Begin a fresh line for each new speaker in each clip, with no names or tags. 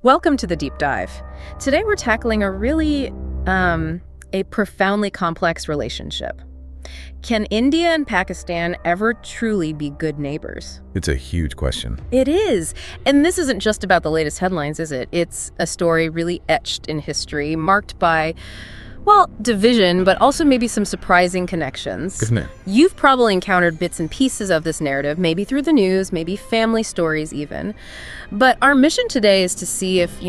Welcome to the Deep Dive. Today we're tackling a profoundly complex relationship. Can India and Pakistan ever truly be good neighbors?
It's a huge question.
It is. And this isn't just about the latest headlines, is it? It's a story really etched in history, marked by, well, division, but also maybe some surprising connections.
Isn't it?
You've probably encountered bits and pieces of this narrative, maybe through the news, maybe family stories even. But our mission today is to see if,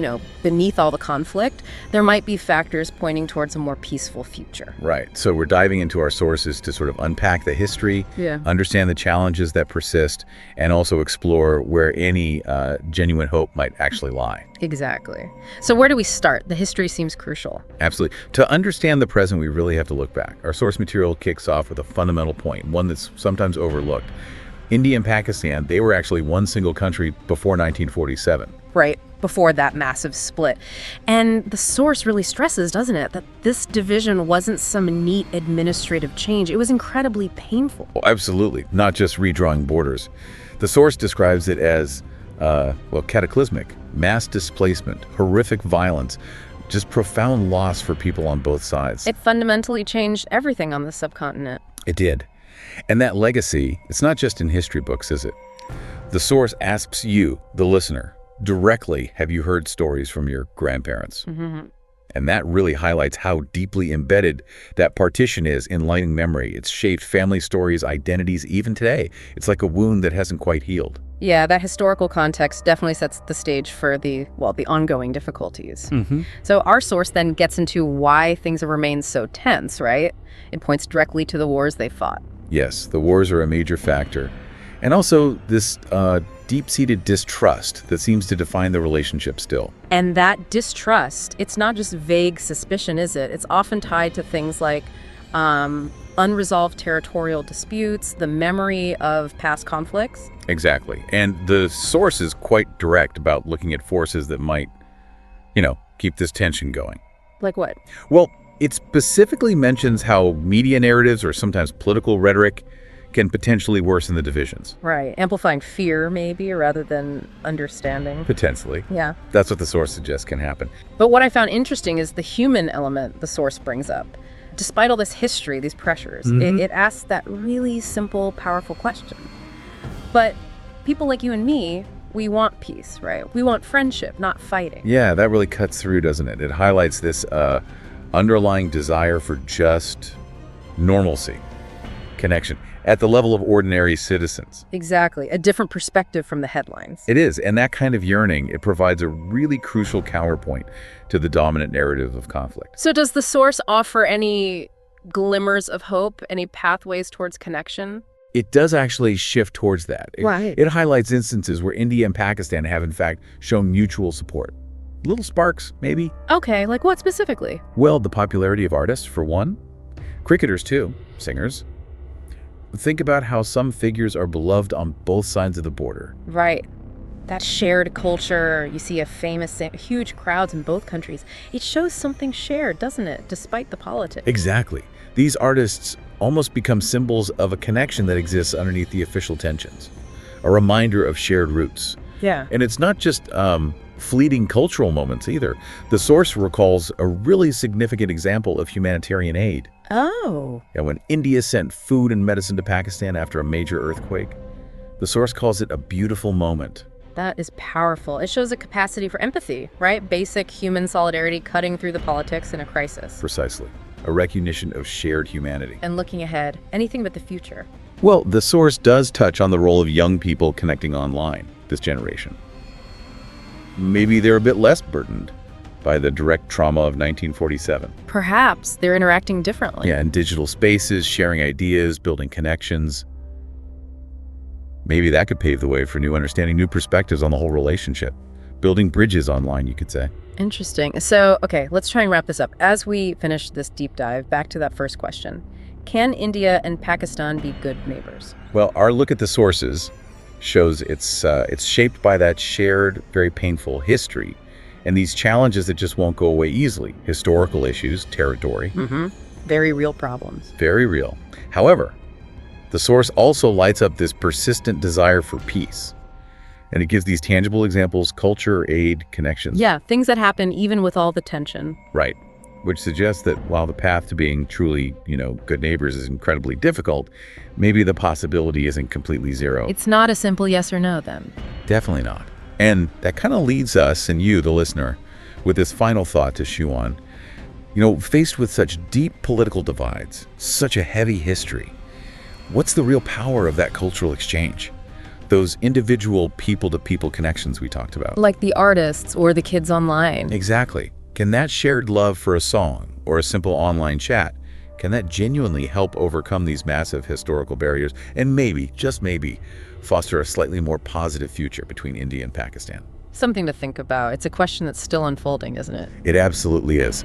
beneath all the conflict, there might be factors pointing towards a more peaceful future.
Right. So we're diving into our sources to sort of unpack the history, understand the challenges that persist, and also explore where any genuine hope might actually lie.
Exactly. So where do we start? The history seems crucial.
Absolutely. To understand the present, we really have to look back. Our source material kicks off with a fundamental point, one that's sometimes overlooked. India and Pakistan, they were actually one single country before 1947.
Right, before that massive split. And the source really stresses, doesn't it, that this division wasn't some neat administrative change. It was incredibly painful.
Oh, absolutely. Not just redrawing borders. The source describes it as, cataclysmic, mass displacement, horrific violence, just profound loss for people on both sides.
It fundamentally changed everything on the subcontinent.
It did. And that legacy, it's not just in history books, is it? The source asks you, the listener, directly, have you heard stories from your grandparents?
Mm-hmm.
And that really highlights how deeply embedded that partition is in living memory. It's shaped family stories, identities, even today. It's like a wound that hasn't quite healed.
Yeah, that historical context definitely sets the stage for the ongoing difficulties.
Mm-hmm.
So our source then gets into why things have remained so tense, right? It points directly to the wars they fought.
Yes, the wars are a major factor. And also this deep-seated distrust that seems to define the relationship still.
And that distrust, it's not just vague suspicion, is it? It's often tied to things like unresolved territorial disputes, the memory of past conflicts.
Exactly. And the source is quite direct about looking at forces that might, keep this tension going.
Like what?
Well, it specifically mentions how media narratives or sometimes political rhetoric can potentially worsen the divisions.
Right. Amplifying fear, maybe, rather than understanding.
Potentially.
Yeah.
That's what the source suggests can happen.
But what I found interesting is the human element the source brings up. Despite all this history, these pressures, it asks that really simple, powerful question. But people like you and me, we want peace, right? We want friendship, not fighting.
Yeah, that really cuts through, doesn't it? It highlights this underlying desire for just normalcy, connection, at the level of ordinary citizens.
Exactly. A different perspective from the headlines.
It is, and that kind of yearning, it provides a really crucial counterpoint to the dominant narrative of conflict.
So does the source offer any glimmers of hope, any pathways towards connection?
It does actually shift towards that.
Right.
It highlights instances where India and Pakistan have, in fact, shown mutual support. Little sparks, maybe.
Okay, like what specifically?
Well, the popularity of artists, for one. Cricketers, too. Singers. Think about how some figures are beloved on both sides of the border.
Right. That shared culture, you see huge crowds in both countries. It shows something shared, doesn't it, despite the politics?
Exactly. These artists almost become symbols of a connection that exists underneath the official tensions. A reminder of shared roots.
Yeah.
And it's not just fleeting cultural moments either. The source recalls a really significant example of humanitarian aid.
Oh.
And when India sent food and medicine to Pakistan after a major earthquake, the source calls it a beautiful moment.
That is powerful. It shows a capacity for empathy, right? Basic human solidarity cutting through the politics in a crisis.
Precisely. A recognition of shared humanity.
And looking ahead, anything but the future.
Well, the source does touch on the role of young people connecting online, this generation. Maybe they're a bit less burdened by the direct trauma of 1947.
Perhaps they're interacting differently.
Yeah, in digital spaces, sharing ideas, building connections. Maybe that could pave the way for new understanding, new perspectives on the whole relationship. Building bridges online, you could say.
Interesting. So, okay, let's try and wrap this up. As we finish this deep dive, back to that first question. Can India and Pakistan be good neighbors?
Well, our look at the sources shows it's shaped by that shared, very painful history and these challenges that just won't go away easily. Historical issues, territory.
Very real problems.
Very real. However, the source also lights up this persistent desire for peace. And it gives these tangible examples, culture, aid, connections.
Yeah, things that happen even with all the tension.
Right. Which suggests that while the path to being truly, good neighbors is incredibly difficult, maybe the possibility isn't completely zero.
It's not a simple yes or no, then.
Definitely not. And that kind of leads us, and you, the listener, with this final thought to chew on. Faced with such deep political divides, such a heavy history, what's the real power of that cultural exchange? Those individual people-to-people connections we talked about.
Like the artists or the kids online.
Exactly. Can that shared love for a song or a simple online chat, can that genuinely help overcome these massive historical barriers and maybe, just maybe, foster a slightly more positive future between India and Pakistan?
Something to think about. It's a question that's still unfolding, isn't it?
It absolutely is.